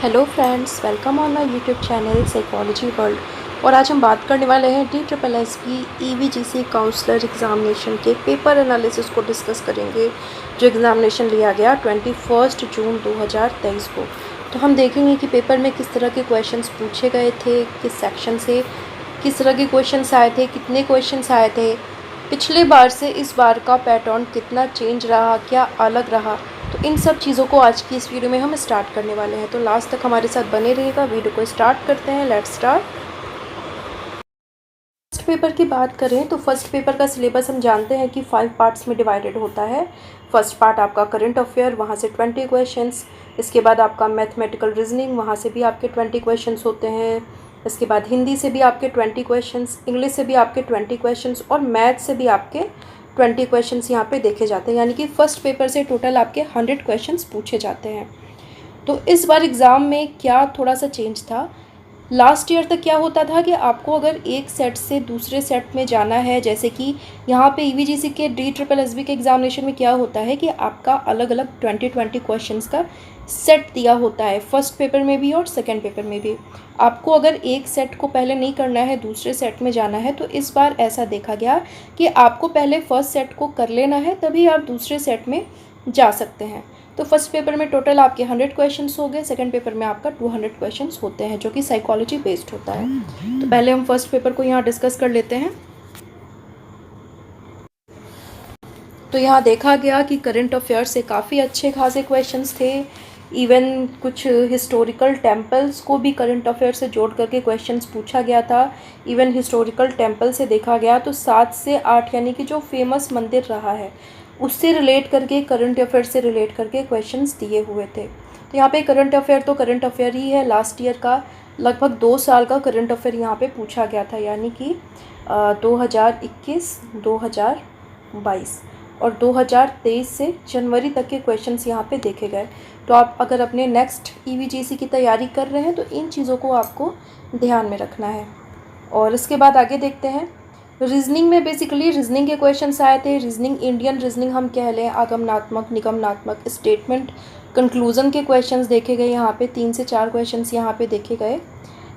Hello friends, welcome on my YouTube channel psychology world. और आज हम बात करने वाले हैं DSSB EVGC काउंसलर एग्ज़ामिनेशन के पेपर एनालिसिस को डिस्कस करेंगे, जो एग्ज़ामिनेशन लिया गया 21 जून 2023 को। तो हम देखेंगे कि पेपर में किस तरह के क्वेश्चंस पूछे गए थे, किस सेक्शन से किस तरह के क्वेश्चंस आए थे, कितने क्वेश्चंस आए थे, पिछले बार से इस बार का पैटर्न कितना चेंज रहा, क्या अलग रहा। तो इन सब चीज़ों को आज की इस वीडियो में हम स्टार्ट करने वाले हैं, तो लास्ट तक हमारे साथ बने रहिएगा। वीडियो को स्टार्ट करते हैं, लेट्स स्टार्ट। फर्स्ट पेपर की बात करें तो फर्स्ट पेपर का सिलेबस हम जानते हैं कि 5 पार्ट्स में डिवाइडेड होता है। फर्स्ट पार्ट आपका करंट अफेयर, वहाँ से 20 क्वेश्चंस। इसके बाद आपका मैथमेटिकल रीजनिंग, वहाँ से भी आपके 20 क्वेश्चंस होते हैं। इसके बाद हिंदी से भी आपके 20 क्वेश्चंस, इंग्लिश से भी आपके 20 क्वेश्चंस और मैथ से भी आपके 20 क्वेश्चंस यहाँ पे देखे जाते हैं। यानी कि फर्स्ट पेपर से टोटल आपके 100 क्वेश्चंस पूछे जाते हैं। तो इस बार एग्ज़ाम में क्या थोड़ा सा चेंज था। लास्ट ईयर तक क्या होता था कि आपको अगर एक सेट से दूसरे सेट में जाना है, जैसे कि यहाँ पे EVGC के DSSB के एग्ज़ामिनेशन में क्या होता है कि आपका अलग अलग 20 क्वेश्चंस का सेट दिया होता है, फर्स्ट पेपर में भी और सेकंड पेपर में भी। आपको अगर एक सेट को पहले नहीं करना है, दूसरे सेट में जाना है, तो इस बार ऐसा देखा गया कि आपको पहले फर्स्ट सेट को कर लेना है, तभी आप दूसरे सेट में जा सकते हैं। तो फर्स्ट पेपर में टोटल आपके 100 क्वेश्चंस हो गए, सेकंड पेपर में आपका 200 क्वेश्चंस होते हैं, जो कि साइकोलॉजी बेस्ड होता है। तो पहले हम फर्स्ट पेपर को यहाँ डिस्कस कर लेते हैं। तो यहाँ देखा गया कि करंट अफेयर से काफ़ी अच्छे खासे क्वेश्चंस थे। इवन कुछ हिस्टोरिकल टेम्पल्स को भी करंट अफेयर से जोड़ करके क्वेश्चंस पूछा गया था। इवन हिस्टोरिकल टेम्पल से देखा गया तो 7 से 8 यानी कि जो फेमस मंदिर रहा है उससे रिलेट करके, करंट अफेयर से रिलेट करके क्वेश्चंस दिए हुए थे। तो यहाँ पे करंट अफेयर तो करंट अफेयर ही है। लास्ट ईयर का लगभग 2 साल का करंट अफेयर यहाँ पे पूछा गया था, यानी कि 2021, 2022 और 2023 से जनवरी तक के क्वेश्चंस यहाँ पे देखे गए। तो आप अगर अपने नेक्स्ट EVGC की तैयारी कर रहे हैं तो इन चीज़ों को आपको ध्यान में रखना है। और इसके बाद आगे देखते हैं। रीजनिंग में बेसिकली रीजनिंग के क्वेश्चंस आए थे। रीजनिंग, इंडियन रीजनिंग हम कह लें, आगमनात्मक, निगमनात्मक, स्टेटमेंट, कंक्लूजन के क्वेश्चंस देखे गए। यहाँ पे 3 से 4 क्वेश्चंस यहाँ पे देखे गए।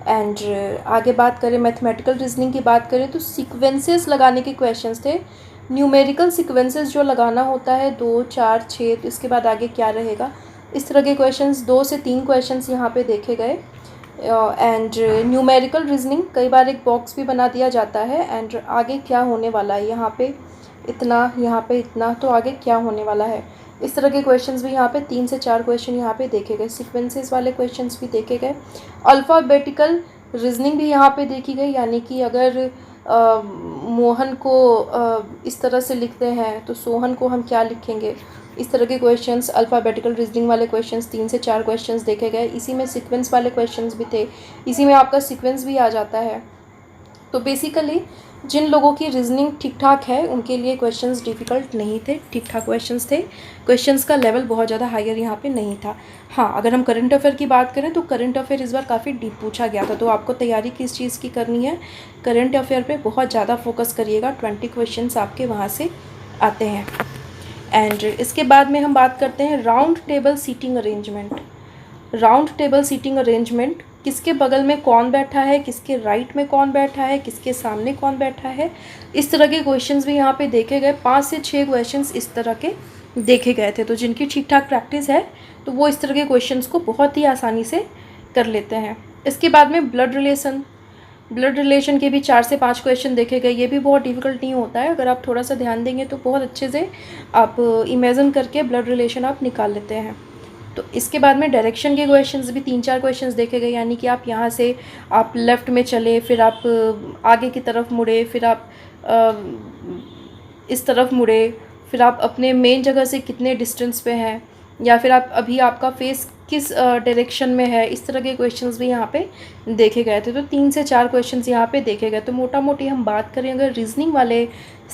एंड आगे बात करें मैथमेटिकल रीजनिंग की बात करें तो सीक्वेंसेस लगाने के क्वेश्चंस थे। न्यूमेरिकल सीक्वेंसेस जो लगाना होता है 2, 4, 6, तो इसके बाद आगे क्या रहेगा, इस तरह के क्वेश्चंस 2 से 3 क्वेश्चंस यहाँ पे देखे गए। एंड न्यूमेरिकल रीजनिंग कई बार एक बॉक्स भी बना दिया जाता है, एंड आगे क्या होने वाला है, यहाँ पे इतना, यहाँ पे इतना, तो आगे क्या होने वाला है, इस तरह के क्वेश्चंस भी यहाँ पे 3 से 4 क्वेश्चन यहाँ पे देखे गए। सीक्वेंसेस वाले क्वेश्चंस भी देखे गए। अल्फ़ाबेटिकल रीजनिंग भी यहाँ पे देखी गई, यानी कि अगर मोहन को इस तरह से लिखते हैं तो सोहन को हम क्या लिखेंगे, इस तरह के क्वेश्चंस, अल्फ़ाबेटिकल रीजनिंग वाले क्वेश्चंस 3 से 4 क्वेश्चंस देखे गए। इसी में सीक्वेंस वाले क्वेश्चंस भी थे, इसी में आपका सीक्वेंस भी आ जाता है। तो बेसिकली जिन लोगों की रीजनिंग ठीक ठाक है उनके लिए क्वेश्चंस डिफ़िकल्ट नहीं थे, ठीक ठाक क्वेश्चंस थे। क्वेश्चंस का लेवल बहुत ज़्यादा हायर यहाँ पे नहीं था। हाँ, अगर हम करंट अफेयर की बात करें तो करंट अफेयर इस बार काफ़ी डीप पूछा गया था। तो आपको तैयारी किस चीज़ की करनी है, करंट अफेयर पे बहुत ज़्यादा फोकस करिएगा। 20 क्वेश्चंस आपके वहाँ से आते हैं। एंड इसके बाद में हम बात करते हैं round table seating arrangement. Round table seating arrangement, किसके बगल में कौन बैठा है, किसके राइट में कौन बैठा है, किसके सामने कौन बैठा है, इस तरह के क्वेश्चंस भी यहाँ पे देखे गए। 5 से 6 क्वेश्चंस इस तरह के देखे गए थे। तो जिनकी ठीक ठाक प्रैक्टिस है तो वो इस तरह के क्वेश्चंस को बहुत ही आसानी से कर लेते हैं। इसके बाद में ब्लड रिलेशन, ब्लड रिलेशन के भी 4 से 5 क्वेश्चन देखे गए। ये भी बहुत डिफ़िकल्ट नहीं होता है, अगर आप थोड़ा सा ध्यान देंगे तो बहुत अच्छे से आप इमेजिन करके ब्लड रिलेशन आप निकाल लेते हैं। तो इसके बाद में डायरेक्शन के क्वेश्चंस भी 3-4 क्वेश्चंस देखे गए, यानी कि आप यहाँ से आप लेफ़्ट में चले, फिर आप आगे की तरफ मुड़े, फिर आप इस तरफ मुड़े, फिर आप अपने मेन जगह से कितने डिस्टेंस पे हैं, या फिर आप अभी आपका फेस किस डायरेक्शन में है, इस तरह के क्वेश्चंस भी यहाँ पे देखे गए थे। तो 3 से 4 क्वेश्चंस यहाँ पे देखे गए। तो मोटा मोटी हम बात करें अगर रीजनिंग वाले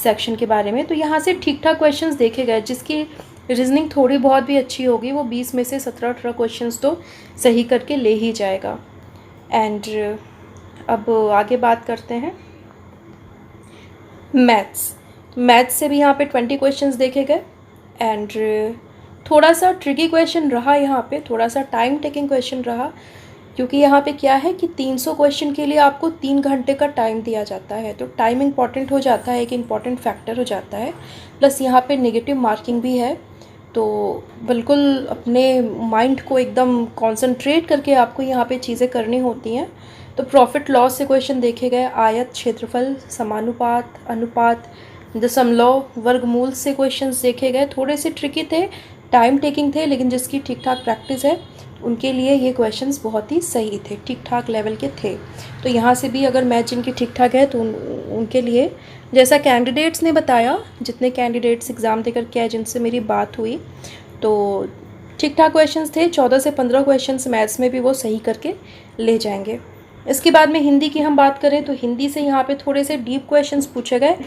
सेक्शन के बारे में, तो यहाँ से ठीक ठाक क्वेश्चंस देखे गए। जिसकी रीजनिंग थोड़ी बहुत भी अच्छी होगी वो 20 में से 17-18 क्वेश्चंस तो सही करके ले ही जाएगा। एंड अब आगे बात करते हैं मैथ्स। मैथ्स से भी यहाँ पे 20 क्वेश्चंस देखे गए। एंड थोड़ा सा ट्रिकी क्वेश्चन रहा यहाँ पे, थोड़ा सा टाइम टेकिंग क्वेश्चन रहा, क्योंकि यहाँ पे क्या है कि 300 क्वेश्चन के लिए आपको 3 घंटे का टाइम दिया जाता है, तो टाइम इम्पॉर्टेंट हो जाता है, एक इम्पॉर्टेंट फैक्टर हो जाता है। प्लस यहाँ पे नेगेटिव मार्किंग भी है, तो बिल्कुल अपने माइंड को एकदम कॉन्सेंट्रेट करके आपको यहाँ पे चीज़ें करनी होती हैं। तो प्रॉफिट लॉस से क्वेश्चन देखे गए, आयत, क्षेत्रफल, समानुपात, अनुपात, दशमलव, वर्गमूल से क्वेश्चंस देखे गए। थोड़े से ट्रिकी थे, टाइम टेकिंग थे, लेकिन जिसकी ठीक ठाक प्रैक्टिस है उनके लिए ये क्वेश्चंस बहुत ही सही थे, ठीक ठाक लेवल के थे। तो यहाँ से भी अगर मैथ जिनकी ठीक ठाक है तो उनके लिए, जैसा कैंडिडेट्स ने बताया, जितने कैंडिडेट्स एग्ज़ाम देकर के आए, जिनसे मेरी बात हुई, तो ठीक ठाक क्वेश्चंस थे। 14 से 15 क्वेश्चंस मैथ्स में भी वो सही करके ले जाएंगे। इसके बाद में हिंदी की हम बात करें तो हिंदी से यहाँ पे थोड़े से डीप क्वेश्चंस पूछे गए।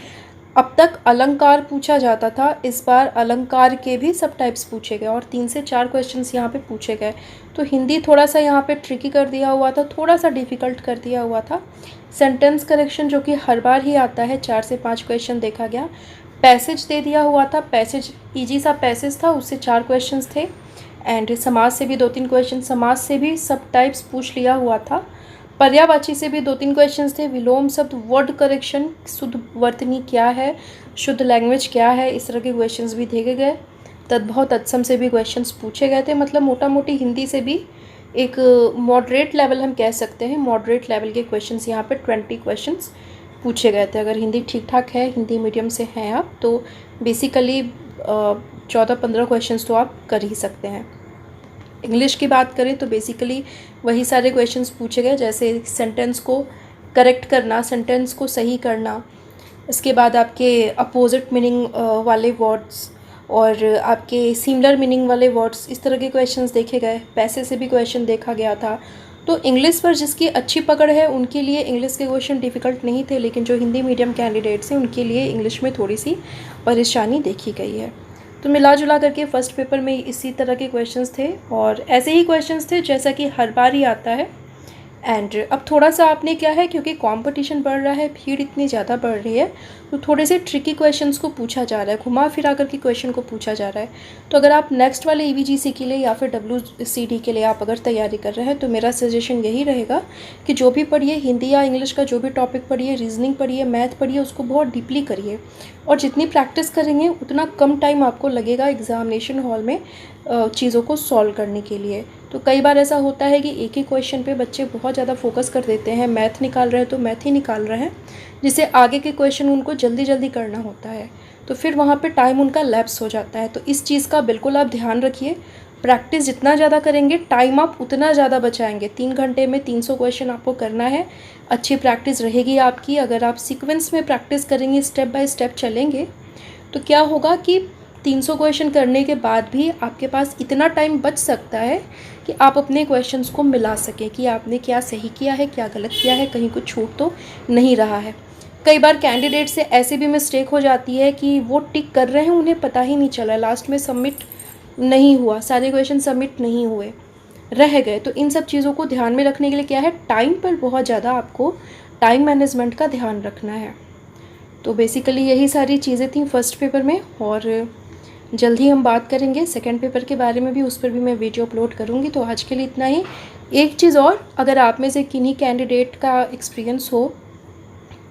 अब तक अलंकार पूछा जाता था, इस बार अलंकार के भी सब टाइप्स पूछे गए और 3 से 4 क्वेश्चंस यहाँ पे पूछे गए। तो हिंदी थोड़ा सा यहाँ पे ट्रिकी कर दिया हुआ था, थोड़ा सा डिफ़िकल्ट कर दिया हुआ था। सेंटेंस करेक्शन जो कि हर बार ही आता है, 4 से 5 क्वेश्चन देखा गया। पैसेज दे दिया हुआ था, पैसेज ईजी सा पैसेज था, उससे 4 क्वेश्चंस थे। एंड समाज से भी 2-3 क्वेश्चन, समाज से भी सब टाइप्स पूछ लिया हुआ था। पर्यायवाची से भी 2-3 क्वेश्चंस थे। विलोम शब्द, वर्ड करेक्शन, शुद्ध वर्तनी क्या है, शुद्ध लैंग्वेज क्या है, इस तरह के क्वेश्चंस भी देखे गए। तद्भव तत्सम से भी क्वेश्चंस पूछे गए थे। मतलब मोटा मोटी हिंदी से भी एक मॉडरेट लेवल हम कह सकते हैं, मॉडरेट लेवल के क्वेश्चंस यहाँ पे 20 क्वेश्चंस पूछे गए थे। अगर हिंदी ठीक ठाक है, हिंदी मीडियम से हैं आप, तो बेसिकली 14-15 क्वेश्चंस तो आप कर ही सकते हैं। इंग्लिश की बात करें तो बेसिकली वही सारे क्वेश्चंस पूछे गए, जैसे सेंटेंस को करेक्ट करना, सेंटेंस को सही करना, इसके बाद आपके अपोजिट मीनिंग वाले वर्ड्स और आपके सिमिलर मीनिंग वाले वर्ड्स, इस तरह के क्वेश्चंस देखे गए। पैसे से भी क्वेश्चन देखा गया था। तो इंग्लिश पर जिसकी अच्छी पकड़ है उनके लिए इंग्लिश के क्वेश्चन डिफ़िकल्ट नहीं थे, लेकिन जो हिंदी मीडियम कैंडिडेट्स हैं उनके लिए इंग्लिश में थोड़ी सी परेशानी देखी गई है। तो मिला जुला करके फ़र्स्ट पेपर में इसी तरह के क्वेश्चंस थे और ऐसे ही क्वेश्चंस थे जैसा कि हर बार ही आता है। एंड अब थोड़ा सा आपने क्या है, क्योंकि कंपटीशन बढ़ रहा है, भीड़ इतनी ज़्यादा बढ़ रही है, तो थोड़े से ट्रिकी क्वेश्चंस को पूछा जा रहा है, घुमा फिरा कर के क्वेश्चन को पूछा जा रहा है। तो अगर आप नेक्स्ट वाले EVGC के लिए या फिर WCD के लिए आप अगर तैयारी कर रहे हैं तो मेरा सजेशन यही रहेगा कि जो भी पढ़िए, हिंदी या इंग्लिश का जो भी टॉपिक पढ़िए, रीजनिंग पढ़िए, मैथ पढ़िए, उसको बहुत डीपली करिए और जितनी प्रैक्टिस करेंगे उतना कम टाइम आपको लगेगा एग्जामिनेशन हॉल में चीज़ों को सॉल्व करने के लिए। तो कई बार ऐसा होता है कि एक ही क्वेश्चन पे बच्चे बहुत ज़्यादा फोकस कर देते हैं, मैथ निकाल रहे हैं तो मैथ ही निकाल रहे हैं, जिससे आगे के क्वेश्चन उनको जल्दी जल्दी करना होता है, तो फिर वहाँ पे टाइम उनका लैप्स हो जाता है। तो इस चीज़ का बिल्कुल आप ध्यान रखिए। प्रैक्टिस जितना ज़्यादा करेंगे टाइम आप उतना ज़्यादा बचाएंगे। 3 घंटे में 300 क्वेश्चन आपको करना है, अच्छी प्रैक्टिस रहेगी आपकी। अगर आप सीक्वेंस में प्रैक्टिस करेंगे, स्टेप बाय स्टेप चलेंगे, तो क्या होगा कि 300 क्वेश्चन करने के बाद भी आपके पास इतना टाइम बच सकता है कि आप अपने क्वेश्चंस को मिला सकें कि आपने क्या सही किया है, क्या गलत किया है, कहीं कुछ छूट तो नहीं रहा है। कई बार कैंडिडेट से ऐसे भी मिस्टेक हो जाती है कि वो टिक कर रहे हैं, उन्हें पता ही नहीं चला, लास्ट में सबमिट नहीं हुआ, सारे क्वेश्चन सबमिट नहीं हुए, रह गए। तो इन सब चीज़ों को ध्यान में रखने के लिए क्या है, टाइम पर बहुत ज़्यादा आपको टाइम मैनेजमेंट का ध्यान रखना है। तो बेसिकली यही सारी चीज़ें थी फर्स्ट पेपर में, और जल्दी हम बात करेंगे सेकंड पेपर के बारे में भी, उस पर भी मैं वीडियो अपलोड करूँगी। तो आज के लिए इतना ही। एक चीज़ और, अगर आप में से किन्हीं कैंडिडेट का एक्सपीरियंस हो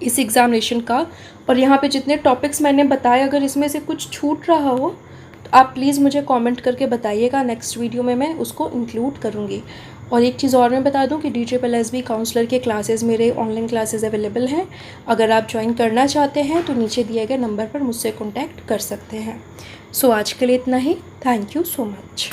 इस एग्ज़ामिनेशन का और यहाँ पे जितने टॉपिक्स मैंने बताए, अगर इसमें से कुछ छूट रहा हो तो आप प्लीज़ मुझे कमेंट करके बताइएगा, नेक्स्ट वीडियो में मैं उसको इंक्लूड करूँगी। और एक चीज़ और मैं बता दूं कि DSSB काउंसलर के क्लासेस, मेरे ऑनलाइन क्लासेस अवेलेबल हैं। अगर आप ज्वाइन करना चाहते हैं तो नीचे दिए गए नंबर पर मुझसे कॉन्टैक्ट कर सकते हैं। सो आज के लिए इतना ही। Thank you so much.